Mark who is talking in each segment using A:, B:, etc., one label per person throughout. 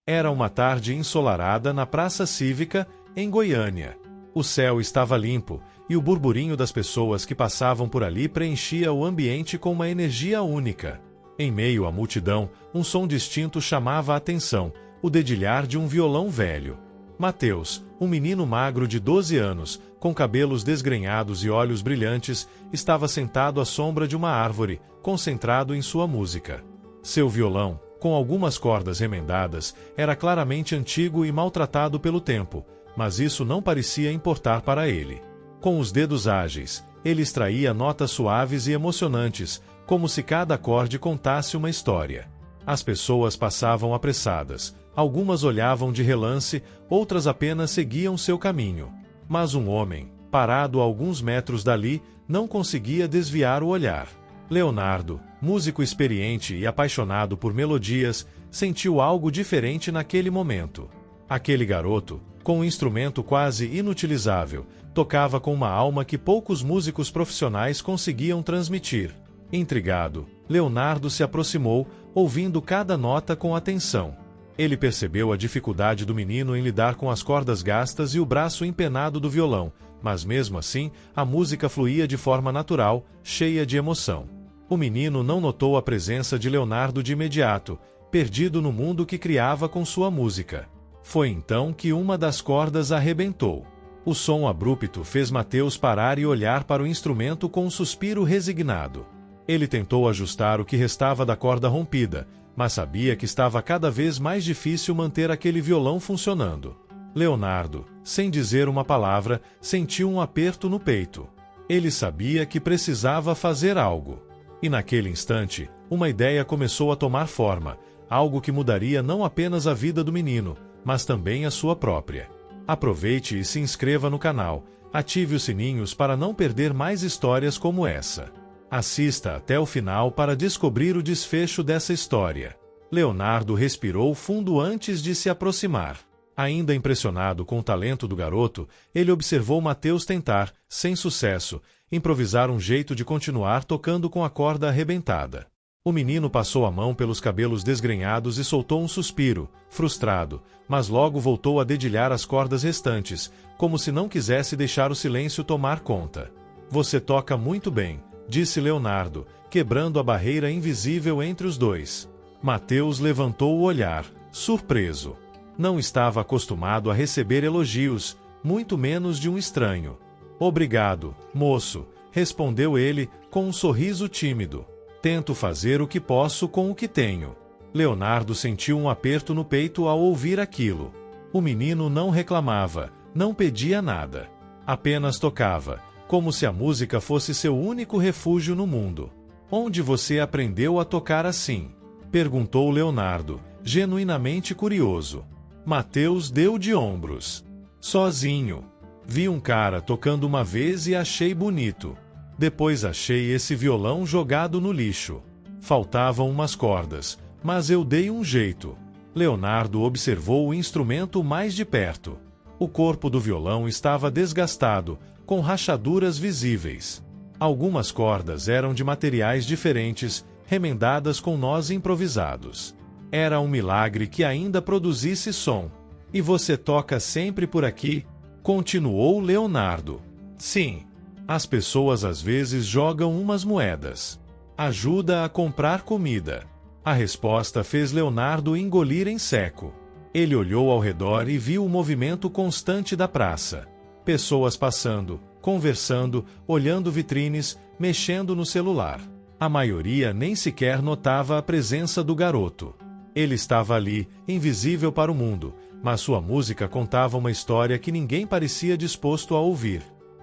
A: Era uma tarde ensolarada na Praça Cívica, em Goiânia. O céu estava limpo, e o burburinho das pessoas que passavam por ali preenchia o ambiente com uma energia única. Em meio à multidão, um som distinto chamava a atenção, o dedilhar de um violão velho. Mateus, um menino magro de 12 anos, com cabelos desgrenhados e olhos brilhantes, estava sentado à sombra de uma árvore, concentrado em sua música. Seu violão, com algumas cordas remendadas, era claramente antigo e maltratado pelo tempo, mas isso não parecia importar para ele. Com os dedos ágeis, ele extraía notas suaves e emocionantes, como se cada acorde contasse uma história. As pessoas passavam apressadas, algumas olhavam de relance, outras apenas seguiam seu caminho. Mas um homem, parado a alguns metros dali, não conseguia desviar o olhar. Leonardo, músico experiente e apaixonado por melodias, sentiu algo diferente naquele momento. Aquele garoto, com um instrumento quase inutilizável, tocava com uma alma que poucos músicos profissionais conseguiam transmitir. Intrigado, Leonardo se aproximou, ouvindo cada nota com atenção. Ele percebeu a dificuldade do menino em lidar com as cordas gastas e o braço empenado do violão, mas mesmo assim, a música fluía de forma natural, cheia de emoção. O menino não notou a presença de Leonardo de imediato, perdido no mundo que criava com sua música. Foi então que uma das cordas arrebentou. O som abrupto fez Mateus parar e olhar para o instrumento com um suspiro resignado. Ele tentou ajustar o que restava da corda rompida, mas sabia que estava cada vez mais difícil manter aquele violão funcionando. Leonardo, sem dizer uma palavra, sentiu um aperto no peito. Ele sabia que precisava fazer algo. E naquele instante, uma ideia começou a tomar forma, algo que mudaria não apenas a vida do menino, mas também a sua própria. Aproveite e se inscreva no canal, ative os sininhos para não perder mais histórias como essa. Assista até o final para descobrir o desfecho dessa história. Leonardo respirou fundo antes de se aproximar. Ainda impressionado com o talento do garoto, ele observou Mateus tentar, sem sucesso, improvisar um jeito de continuar tocando com a corda arrebentada. O menino passou a mão pelos cabelos desgrenhados e soltou um suspiro, frustrado, mas logo voltou a dedilhar as cordas restantes, como se não quisesse deixar o silêncio tomar conta. "Você toca muito bem", disse Leonardo, quebrando a barreira invisível entre os dois. Mateus levantou o olhar, surpreso. Não estava acostumado a receber elogios, muito menos de um estranho. "Obrigado, moço", respondeu ele, com um sorriso tímido. "Tento fazer o que posso com o que tenho." Leonardo sentiu um aperto no peito ao ouvir aquilo. O menino não reclamava, não pedia nada. Apenas tocava, como se a música fosse seu único refúgio no mundo. "Onde você aprendeu a tocar assim?" perguntou Leonardo, genuinamente curioso. Mateus deu de ombros. "Sozinho. Vi um cara tocando uma vez e achei bonito. Depois achei esse violão jogado no lixo. Faltavam umas cordas, mas eu dei um jeito." Leonardo observou o instrumento mais de perto. O corpo do violão estava desgastado, com rachaduras visíveis. Algumas cordas eram de materiais diferentes, remendadas com nós improvisados. Era um milagre que ainda produzisse som. "E você toca sempre por aqui?" continuou Leonardo. "Sim. As pessoas às vezes jogam umas moedas. Ajuda a comprar comida." A resposta fez Leonardo engolir em seco. Ele olhou ao redor e viu o movimento constante da praça. Pessoas passando, conversando, olhando vitrines, mexendo no celular. A maioria nem sequer notava a presença do garoto. Ele estava ali, invisível para o mundo, mas sua música contava uma história que ninguém parecia disposto a ouvir.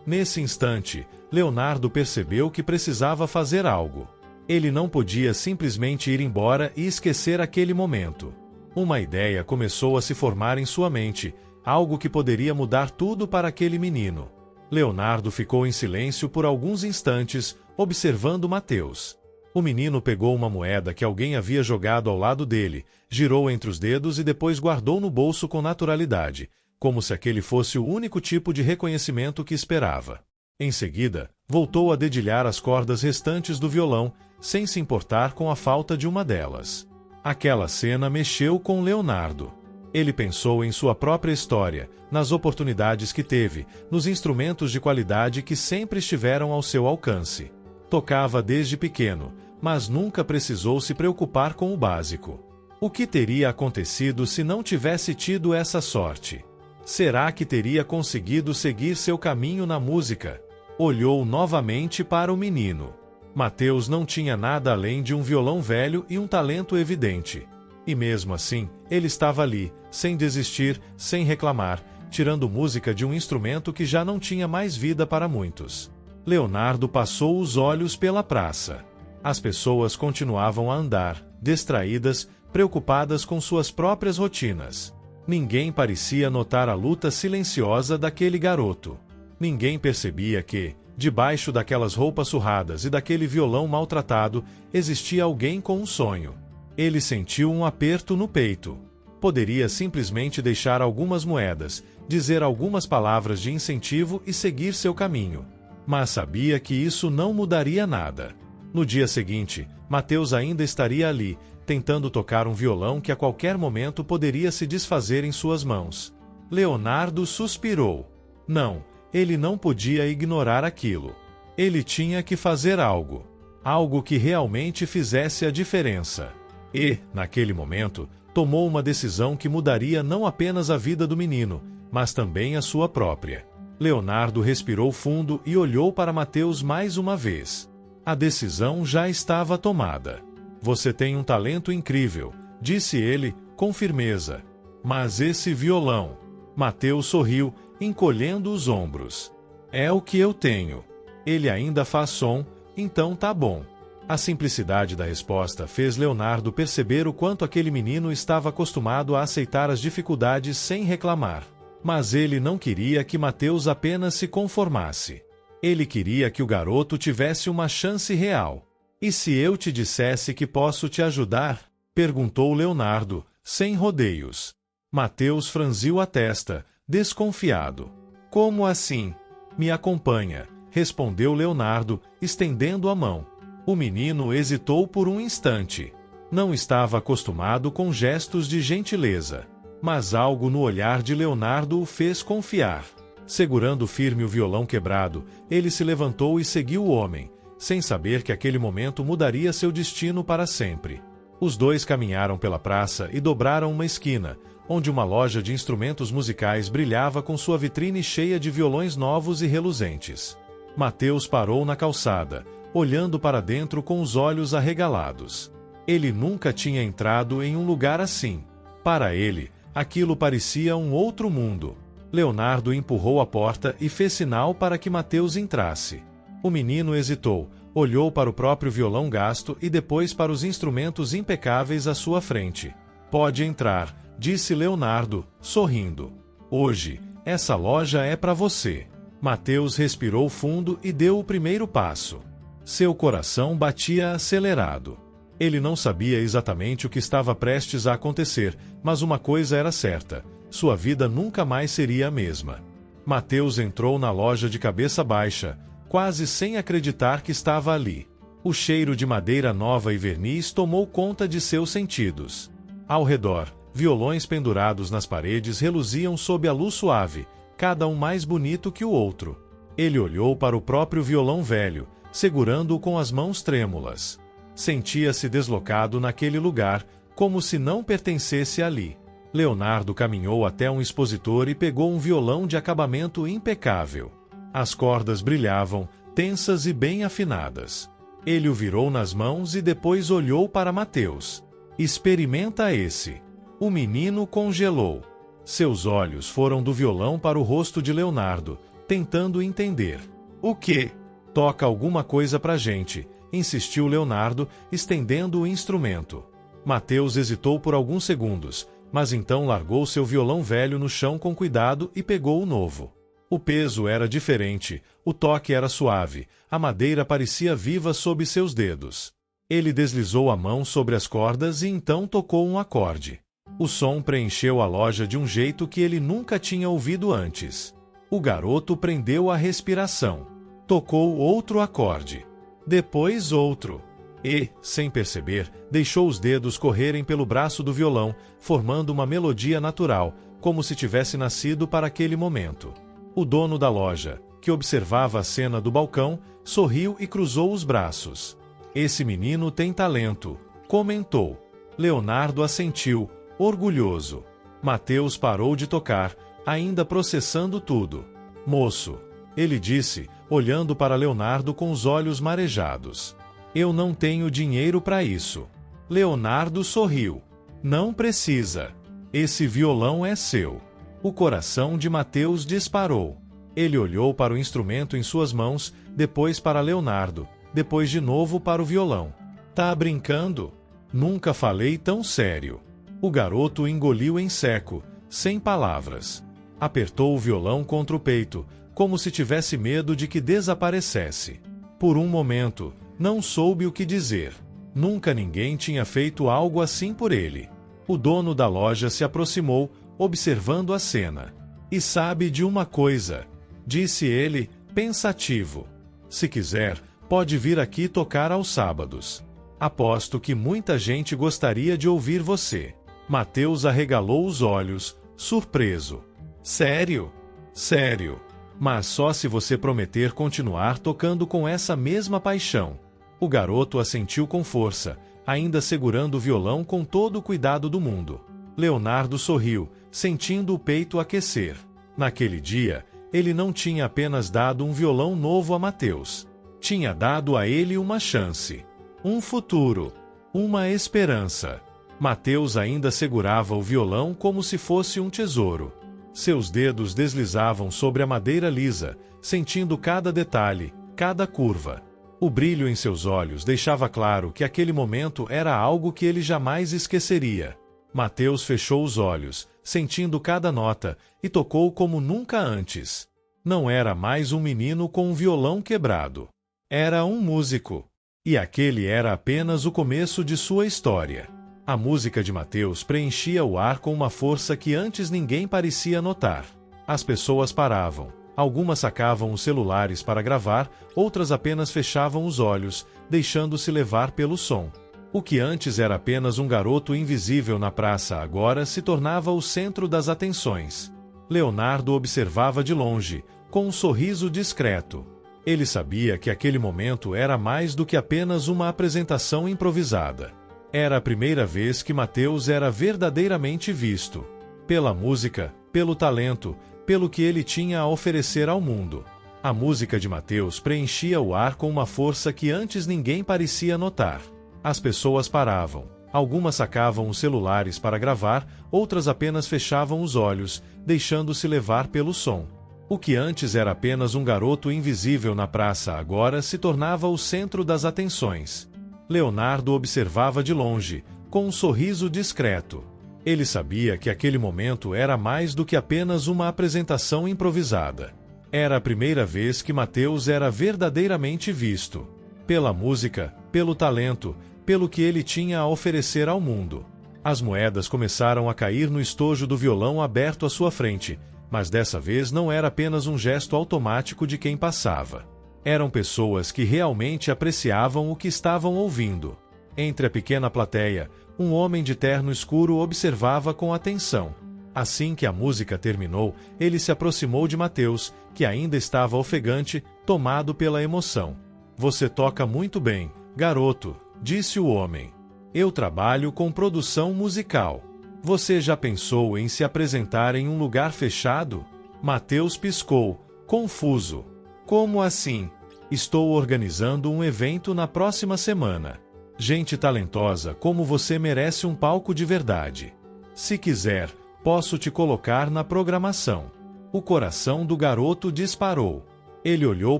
A: Nesse instante, Leonardo percebeu que precisava fazer algo. Ele não podia simplesmente ir embora e esquecer aquele momento. Uma ideia começou a se formar em sua mente, algo que poderia mudar tudo para aquele menino. Leonardo ficou em silêncio por alguns instantes, observando Mateus. O menino pegou uma moeda que alguém havia jogado ao lado dele, girou entre os dedos e depois guardou no bolso com naturalidade, como se aquele fosse o único tipo de reconhecimento que esperava. Em seguida, voltou a dedilhar as cordas restantes do violão, sem se importar com a falta de uma delas. Aquela cena mexeu com Leonardo. Ele pensou em sua própria história, nas oportunidades que teve, nos instrumentos de qualidade que sempre estiveram ao seu alcance. Tocava desde pequeno, mas nunca precisou se preocupar com o básico. O que teria acontecido se não tivesse tido essa sorte? Será que teria conseguido seguir seu caminho na música? Olhou novamente para o menino. Mateus não tinha nada além de um violão velho e um talento evidente. E mesmo assim, ele estava ali, sem desistir, sem reclamar, tirando música de um instrumento que já não tinha mais vida para muitos. Leonardo passou os olhos pela praça. As pessoas continuavam a andar, distraídas, preocupadas com suas próprias rotinas. Ninguém parecia notar a luta silenciosa daquele garoto. Ninguém percebia que, debaixo daquelas roupas surradas e daquele violão maltratado, existia alguém com um sonho. Ele sentiu um aperto no peito. Poderia simplesmente deixar algumas moedas, dizer algumas palavras de incentivo e seguir seu caminho. Mas sabia que isso não mudaria nada. No dia seguinte, Mateus ainda estaria ali, tentando tocar um violão que a qualquer momento poderia se desfazer em suas mãos. Leonardo suspirou. Não, ele não podia ignorar aquilo. Ele tinha que fazer algo. Algo que realmente fizesse a diferença. E, naquele momento, tomou uma decisão que mudaria não apenas a vida do menino, mas também a sua própria. Leonardo respirou fundo e olhou para Mateus mais uma vez. A decisão já estava tomada. Você tem um talento incrível, disse ele, com firmeza. Mas esse violão... Mateus sorriu, encolhendo os ombros. É o que eu tenho. Ele ainda faz som, então tá bom. A simplicidade da resposta fez Leonardo perceber o quanto aquele menino estava acostumado a aceitar as dificuldades sem reclamar. Mas ele não queria que Mateus apenas se conformasse. Ele queria que o garoto tivesse uma chance real. E se eu te dissesse que posso te ajudar? Perguntou Leonardo, sem rodeios. Mateus franziu a testa, desconfiado. Como assim? Me acompanha, respondeu Leonardo, estendendo a mão. O menino hesitou por um instante. Não estava acostumado com gestos de gentileza. Mas algo no olhar de Leonardo o fez confiar. Segurando firme o violão quebrado, ele se levantou e seguiu o homem, sem saber que aquele momento mudaria seu destino para sempre. Os dois caminharam pela praça e dobraram uma esquina, onde uma loja de instrumentos musicais brilhava com sua vitrine cheia de violões novos e reluzentes. Mateus parou na calçada, olhando para dentro com os olhos arregalados. Ele nunca tinha entrado em um lugar assim. Para ele, aquilo parecia um outro mundo. Leonardo empurrou a porta e fez sinal para que Mateus entrasse. O menino hesitou, olhou para o próprio violão gasto e depois para os instrumentos impecáveis à sua frente. Pode entrar, disse Leonardo, sorrindo. Hoje, essa loja é para você. Mateus respirou fundo e deu o primeiro passo. Seu coração batia acelerado. Ele não sabia exatamente o que estava prestes a acontecer, mas uma coisa era certa: sua vida nunca mais seria a mesma. Mateus entrou na loja de cabeça baixa, quase sem acreditar que estava ali. O cheiro de madeira nova e verniz tomou conta de seus sentidos. Ao redor, violões pendurados nas paredes reluziam sob a luz suave, cada um mais bonito que o outro. Ele olhou para o próprio violão velho, segurando-o com as mãos trêmulas. Sentia-se deslocado naquele lugar, como se não pertencesse ali. Leonardo caminhou até um expositor e pegou um violão de acabamento impecável. As cordas brilhavam, tensas e bem afinadas. Ele o virou nas mãos e depois olhou para Mateus. Experimenta esse. O menino congelou. Seus olhos foram do violão para o rosto de Leonardo, tentando entender. O quê? Toca alguma coisa pra gente, insistiu Leonardo, estendendo o instrumento. Mateus hesitou por alguns segundos, mas então largou seu violão velho no chão com cuidado e pegou o novo. O peso era diferente, o toque era suave, a madeira parecia viva sob seus dedos. Ele deslizou a mão sobre as cordas e então tocou um acorde. O som preencheu a loja de um jeito que ele nunca tinha ouvido antes. O garoto prendeu a respiração. Tocou outro acorde. Depois outro. e, sem perceber, deixou os dedos correrem pelo braço do violão, formando uma melodia natural, como se tivesse nascido para aquele momento. O dono da loja, que observava a cena do balcão, sorriu e cruzou os braços. Esse menino tem talento, comentou. Leonardo assentiu, orgulhoso. Mateus parou de tocar, ainda processando tudo. Moço, ele disse, olhando para Leonardo com os olhos marejados. Eu não tenho dinheiro para isso. Leonardo sorriu. Não precisa. Esse violão é seu. O coração de Mateus disparou. Ele olhou para o instrumento em suas mãos, depois para Leonardo, depois de novo para o violão. Tá brincando? Nunca falei tão sério. O garoto engoliu em seco, sem palavras. Apertou o violão contra o peito, como se tivesse medo de que desaparecesse. Por um momento, não soube o que dizer. Nunca ninguém tinha feito algo assim por ele. O dono da loja se aproximou, observando a cena. E sabe de uma coisa? Disse ele, pensativo. Se quiser, pode vir aqui tocar aos sábados. Aposto que muita gente gostaria de ouvir você. Mateus arregalou os olhos, surpreso. Sério? Sério. Mas só se você prometer continuar tocando com essa mesma paixão. O garoto assentiu com força, ainda segurando o violão com todo o cuidado do mundo. Leonardo sorriu, sentindo o peito aquecer. Naquele dia, ele não tinha apenas dado um violão novo a Mateus. Tinha dado a ele uma chance. Um futuro. Uma esperança. Mateus ainda segurava o violão como se fosse um tesouro. Seus dedos deslizavam sobre a madeira lisa, sentindo cada detalhe, cada curva. O brilho em seus olhos deixava claro que aquele momento era algo que ele jamais esqueceria. Mateus fechou os olhos, sentindo cada nota, e tocou como nunca antes. Não era mais um menino com um violão quebrado. Era um músico. E aquele era apenas o começo de sua história. A música de Mateus preenchia o ar com uma força que antes ninguém parecia notar. As pessoas paravam. Algumas sacavam os celulares para gravar, outras apenas fechavam os olhos, deixando-se levar pelo som. O que antes era apenas um garoto invisível na praça agora se tornava o centro das atenções. Leonardo observava de longe, com um sorriso discreto. Ele sabia que aquele momento era mais do que apenas uma apresentação improvisada. Era a primeira vez que Mateus era verdadeiramente visto. Pela música, pelo talento, pelo que ele tinha a oferecer ao mundo. A música de Mateus preenchia o ar com uma força que antes ninguém parecia notar. As pessoas paravam. Algumas sacavam os celulares para gravar, outras apenas fechavam os olhos, deixando-se levar pelo som. O que antes era apenas um garoto invisível na praça agora se tornava o centro das atenções. Leonardo observava de longe, com um sorriso discreto. Ele sabia que aquele momento era mais do que apenas uma apresentação improvisada. Era a primeira vez que Mateus era verdadeiramente visto. Pela música, pelo talento, pelo que ele tinha a oferecer ao mundo. As moedas começaram a cair no estojo do violão aberto à sua frente, mas dessa vez não era apenas um gesto automático de quem passava. Eram pessoas que realmente apreciavam o que estavam ouvindo. Entre a pequena plateia, um homem de terno escuro observava com atenção. Assim que a música terminou, ele se aproximou de Mateus, que ainda estava ofegante, tomado pela emoção. Você toca muito bem, garoto, disse o homem. Eu trabalho com produção musical. Você já pensou em se apresentar em um lugar fechado? Mateus piscou, confuso. Como assim? Estou organizando um evento na próxima semana. Gente talentosa como você merece um palco de verdade. Se quiser, posso te colocar na programação. O coração do garoto disparou. Ele olhou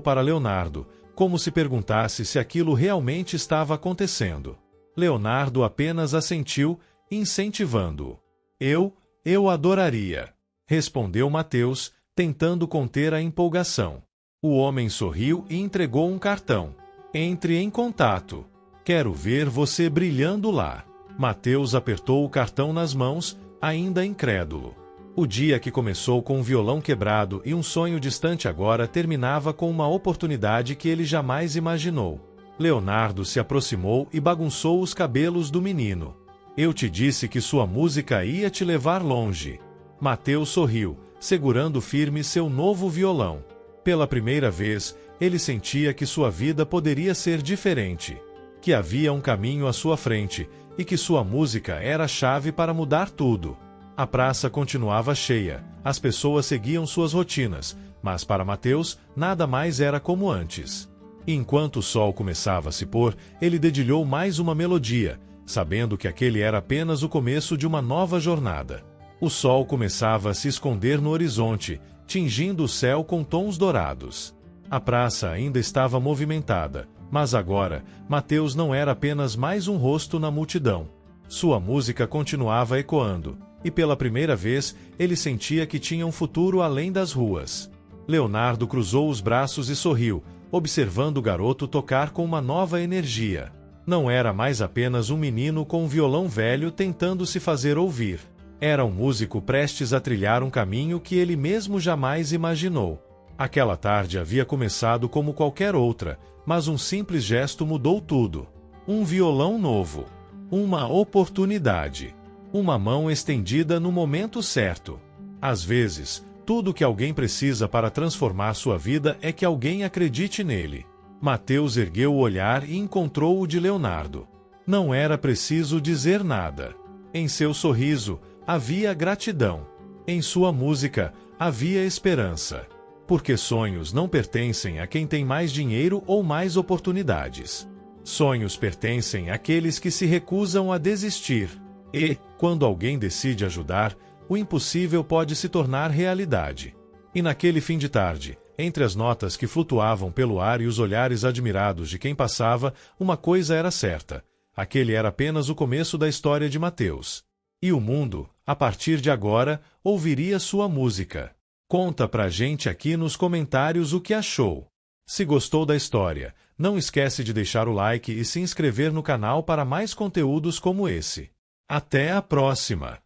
A: para Leonardo, como se perguntasse se aquilo realmente estava acontecendo. Leonardo apenas assentiu, incentivando-o. Eu adoraria, respondeu Mateus, tentando conter a empolgação. O homem sorriu e entregou um cartão. Entre em contato. Quero ver você brilhando lá. Mateus apertou o cartão nas mãos, ainda incrédulo. O dia que começou com um violão quebrado e um sonho distante agora terminava com uma oportunidade que ele jamais imaginou. Leonardo se aproximou e bagunçou os cabelos do menino. Eu te disse que sua música ia te levar longe. Mateus sorriu, segurando firme seu novo violão. Pela primeira vez, ele sentia que sua vida poderia ser diferente. Que havia um caminho à sua frente e que sua música era a chave para mudar tudo. A praça continuava cheia, as pessoas seguiam suas rotinas, mas para Mateus nada mais era como antes. Enquanto o sol começava a se pôr, ele dedilhou mais uma melodia, sabendo que aquele era apenas o começo de uma nova jornada. O sol começava a se esconder no horizonte, tingindo o céu com tons dourados. A praça ainda estava movimentada, mas agora, Mateus não era apenas mais um rosto na multidão. Sua música continuava ecoando, e pela primeira vez ele sentia que tinha um futuro além das ruas. Leonardo cruzou os braços e sorriu, observando o garoto tocar com uma nova energia. Não era mais apenas um menino com um violão velho tentando se fazer ouvir. Era um músico prestes a trilhar um caminho que ele mesmo jamais imaginou. Aquela tarde havia começado como qualquer outra, mas um simples gesto mudou tudo. Um violão novo. Uma oportunidade. Uma mão estendida no momento certo. Às vezes, tudo que alguém precisa para transformar sua vida é que alguém acredite nele. Mateus ergueu o olhar e encontrou o de Leonardo. Não era preciso dizer nada. Em seu sorriso, havia gratidão. Em sua música, havia esperança. Porque sonhos não pertencem a quem tem mais dinheiro ou mais oportunidades. Sonhos pertencem àqueles que se recusam a desistir. E, quando alguém decide ajudar, o impossível pode se tornar realidade. E naquele fim de tarde, entre as notas que flutuavam pelo ar e os olhares admirados de quem passava, uma coisa era certa: aquele era apenas o começo da história de Mateus. E o mundo, a partir de agora, ouviria sua música. Conta pra gente aqui nos comentários o que achou. Se gostou da história, não esquece de deixar o like e se inscrever no canal para mais conteúdos como esse. Até a próxima!